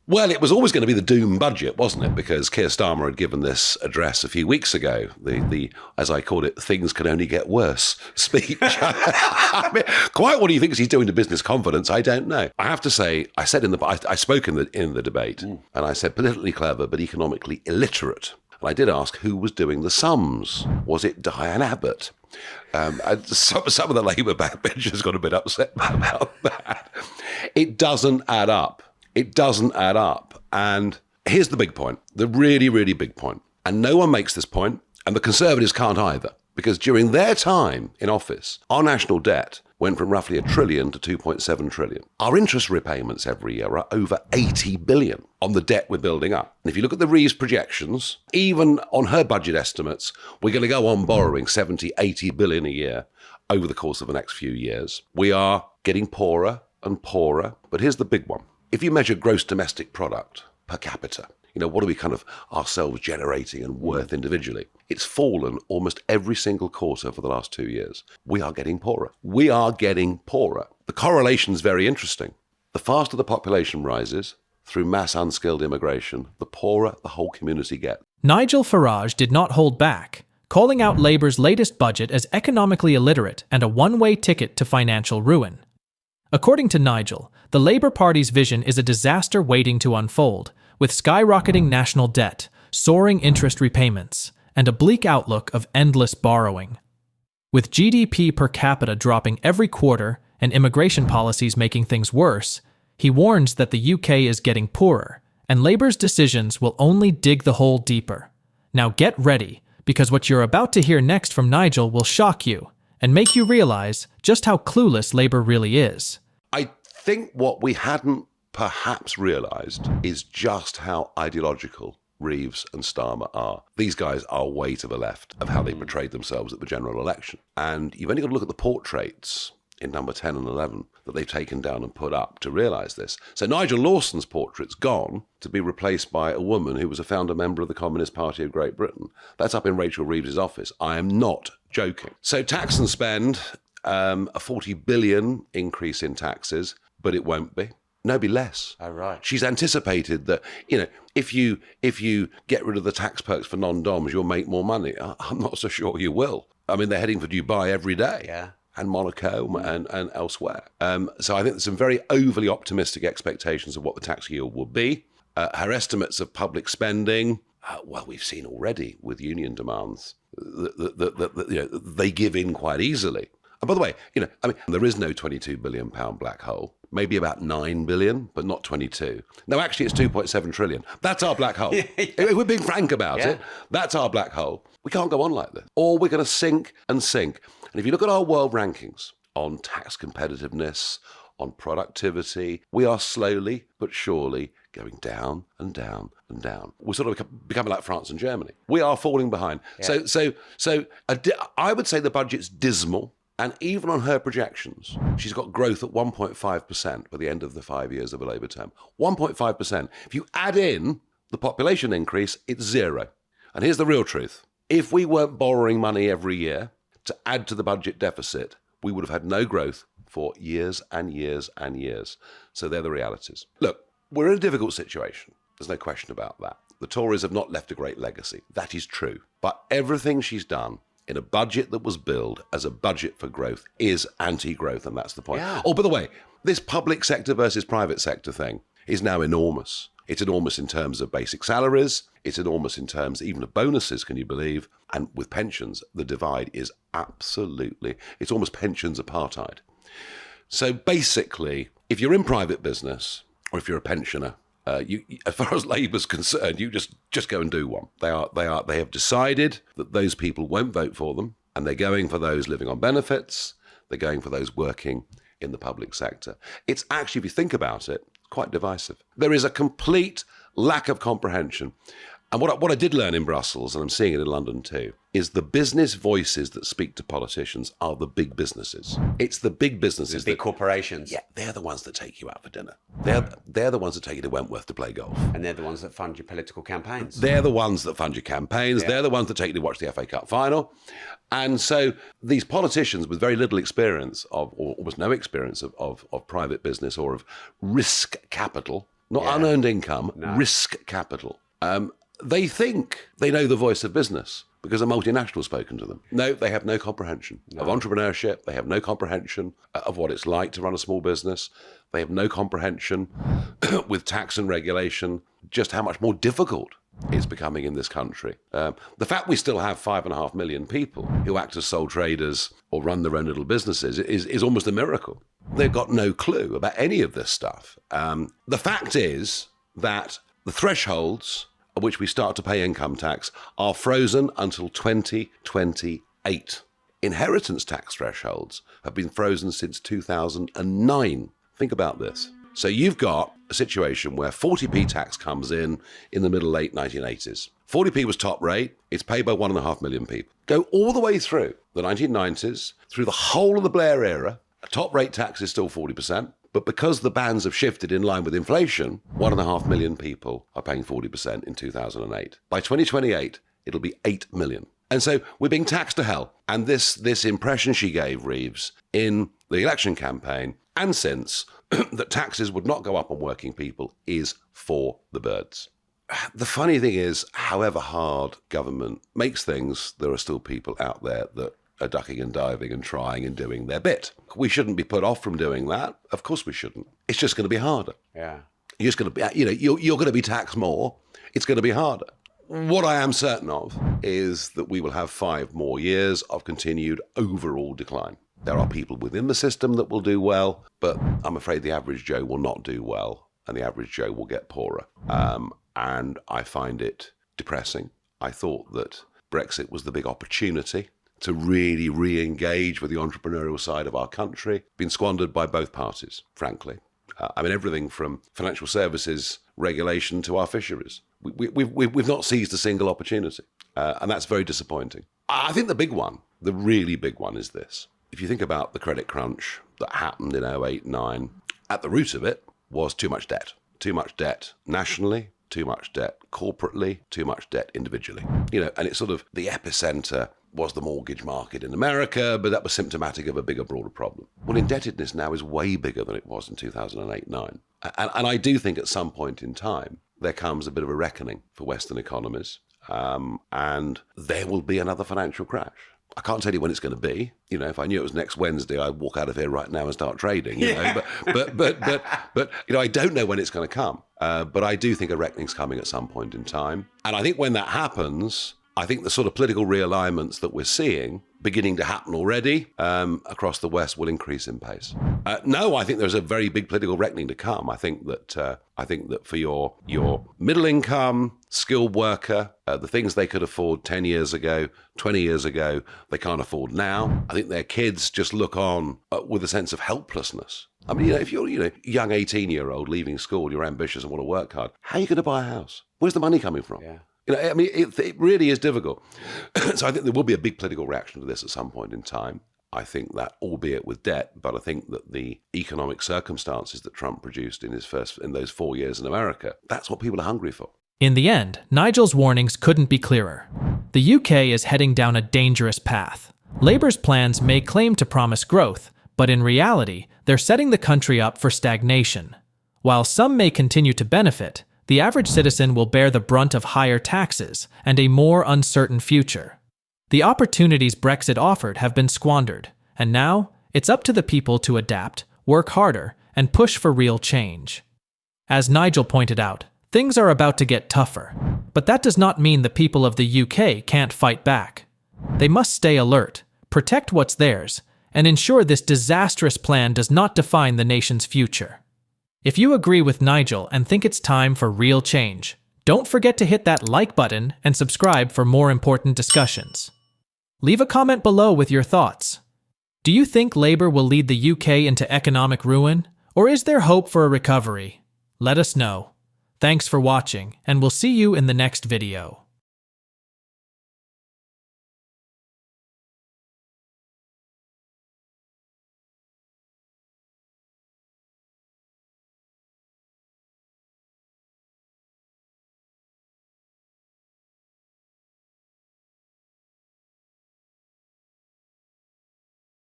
Well, it was always going to be the doom budget, wasn't it? Because Keir Starmer had given this address a few weeks ago, the as I called it, things can only get worse speech. I mean, quite what he thinks he's doing to business confidence, I don't know. I have to say, I spoke in the debate, and I said politically clever but economically illiterate. And I did ask who was doing the sums. Was it Diane Abbott? And some of the Labour backbenchers got a bit upset about that. It doesn't add up. It doesn't add up. And here's the big point, the really, really big point. And no one makes this point, and the Conservatives can't either, because during their time in office, our national debt went from roughly $1 trillion to $2.7 trillion. Our interest repayments every year are over $80 billion on the debt we're building up. And if you look at the Reeves projections, even on her budget estimates, we're going to go on borrowing 70, 80 billion a year over the course of the next few years. We are getting poorer and poorer. But here's the big one. If you measure gross domestic product per capita, what are we kind of ourselves generating and worth individually? It's fallen almost every single quarter for the last 2 years. We are getting poorer. We are getting poorer. The correlation is very interesting. The faster the population rises through mass unskilled immigration, the poorer the whole community gets. Nigel Farage did not hold back, calling out Labour's latest budget as economically illiterate and a one-way ticket to financial ruin. According to Nigel, the Labour Party's vision is a disaster waiting to unfold, with skyrocketing national debt, soaring interest repayments, and a bleak outlook of endless borrowing. With GDP per capita dropping every quarter and immigration policies making things worse, he warns that the UK is getting poorer, and Labour's decisions will only dig the hole deeper. Now get ready, because what you're about to hear next from Nigel will shock you and make you realize just how clueless Labour really is. I think what we hadn't perhaps realised is just how ideological Reeves and Starmer are. These guys are way to the left of how they portrayed themselves at the general election. And you've only got to look at the portraits in number 10 and 11 that they've taken down and put up to realise this. So Nigel Lawson's portrait's gone to be replaced by a woman who was a founder member of the Communist Party of Great Britain. That's up in Rachel Reeves' office. I am not joking. So tax and spend, a 40 billion increase in taxes, but it won't be. No, be less. Oh, right. She's anticipated that, if you get rid of the tax perks for non-doms, you'll make more money. I'm not so sure you will. I mean, they're heading for Dubai every day. Yeah. And Monaco and elsewhere. So I think there's some very overly optimistic expectations of what the tax yield will be. Her estimates of public spending, well, we've seen already with union demands, that they give in quite easily. And by the way, there is no £22 billion black hole. Maybe about 9 billion, but not 22. No, actually, it's 2.7 trillion. That's our black hole. If we're being frank about it, that's our black hole. We can't go on like this. Or we're going to sink and sink. And if you look at our world rankings on tax competitiveness, on productivity, we are slowly but surely going down and down and down. We're sort of becoming like France and Germany. We are falling behind. Yeah. So I would say the budget's dismal. And even on her projections, she's got growth at 1.5% by the end of the 5 years of a Labour term. 1.5%. If you add in the population increase, it's zero. And here's the real truth. If we weren't borrowing money every year to add to the budget deficit, we would have had no growth for years and years and years. So they're the realities. Look, we're in a difficult situation. There's no question about that. The Tories have not left a great legacy. That is true. But everything she's done in a budget that was billed as a budget for growth is anti-growth, and that's the point. Yeah. Oh, by the way, this public sector versus private sector thing is now enormous. It's enormous in terms of basic salaries. It's enormous in terms even of bonuses, can you believe? And with pensions, the divide is absolutely, it's almost pensions apartheid. So basically, if you're in private business or if you're a pensioner, as far as Labour's concerned, you just go and do one. They have decided that those people won't vote for them, and they're going for those living on benefits. They're going for those working in the public sector. It's actually, if you think about it, quite divisive. There is a complete lack of comprehension. And what I did learn in Brussels, and I'm seeing it in London too, is the business voices that speak to politicians are the big businesses. It's the big businesses. The big corporations. Yeah, they're the ones that take you out for dinner. They're the ones that take you to Wentworth to play golf. And they're the ones that fund your political campaigns. They're the ones that fund your campaigns. Yeah. They're the ones that take you to watch the FA Cup final. And so these politicians with very little experience of, or almost no experience of private business or of risk capital, not unearned income, risk capital. They think they know the voice of business because a multinational has spoken to them. No, they have no comprehension of entrepreneurship. They have no comprehension of what it's like to run a small business. They have no comprehension with tax and regulation, just how much more difficult it's becoming in this country. The fact we still have 5.5 million people who act as sole traders or run their own little businesses is almost a miracle. They've got no clue about any of this stuff. The fact is that the thresholds at which we start to pay income tax are frozen until 2028. Inheritance tax thresholds have been frozen since 2009. Think about this. So you've got a situation where 40p tax comes in the middle late 1980s. 40p was top rate. It's paid by 1.5 million people. Go all the way through the 1990s, through the whole of the Blair era, a top rate tax is still 40%. But because the bands have shifted in line with inflation, 1.5 million people are paying 40% in 2008. By 2028, it'll be 8 million. And so we're being taxed to hell. And this impression she gave, Reeves, in the election campaign and since, that taxes would not go up on working people is for the birds. The funny thing is, however hard government makes things, there are still people out there that are ducking and diving and trying and doing their bit. We shouldn't be put off from doing that. Of course we shouldn't. It's just going to be harder. Yeah. You're just going to be, you're going to be taxed more. It's going to be harder. What I am certain of is that we will have 5 more years of continued overall decline. There are people within the system that will do well, but I'm afraid the average Joe will not do well, and the average Joe will get poorer. And I find it depressing. I thought that Brexit was the big opportunity to really re-engage with the entrepreneurial side of our country, been squandered by both parties, frankly. Everything from financial services regulation to our fisheries. We've not seized a single opportunity, and that's very disappointing. I think the big one, the really big one, is this. If you think about the credit crunch that happened in 2008, 2009, at the root of it was too much debt. Too much debt nationally, too much debt corporately, too much debt individually. And it's sort of the epicenter was the mortgage market in America, but that was symptomatic of a bigger, broader problem. Well, indebtedness now is way bigger than it was in 2008-9. And I do think at some point in time, there comes a bit of a reckoning for Western economies, and there will be another financial crash. I can't tell you when it's going to be. If I knew it was next Wednesday, I'd walk out of here right now and start trading. But I don't know when it's going to come. But I do think a reckoning's coming at some point in time. And I think when that happens, I think the sort of political realignments that we're seeing beginning to happen already across the West will increase in pace. No, I think there's a very big political reckoning to come. I think that for your middle income, skilled worker, the things they could afford 10 years ago, 20 years ago, they can't afford now. I think their kids just look on with a sense of helplessness. If you're a young 18-year-old leaving school, you're ambitious and want to work hard, how are you going to buy a house? Where's the money coming from? Yeah. It really is difficult. So I think there will be a big political reaction to this at some point in time. I think that, albeit with debt, but I think that the economic circumstances that Trump produced in those 4 years in America, that's what people are hungry for. In the end, Nigel's warnings couldn't be clearer. The UK is heading down a dangerous path. Labour's plans may claim to promise growth, but in reality, they're setting the country up for stagnation. While some may continue to benefit, the average citizen will bear the brunt of higher taxes and a more uncertain future. The opportunities Brexit offered have been squandered, and now it's up to the people to adapt, work harder, and push for real change. As Nigel pointed out, things are about to get tougher, but that does not mean the people of the UK can't fight back. They must stay alert, protect what's theirs, and ensure this disastrous plan does not define the nation's future. If you agree with Nigel and think it's time for real change, don't forget to hit that like button and subscribe for more important discussions. Leave a comment below with your thoughts. Do you think Labour will lead the UK into economic ruin, or is there hope for a recovery? Let us know. Thanks for watching, and we'll see you in the next video.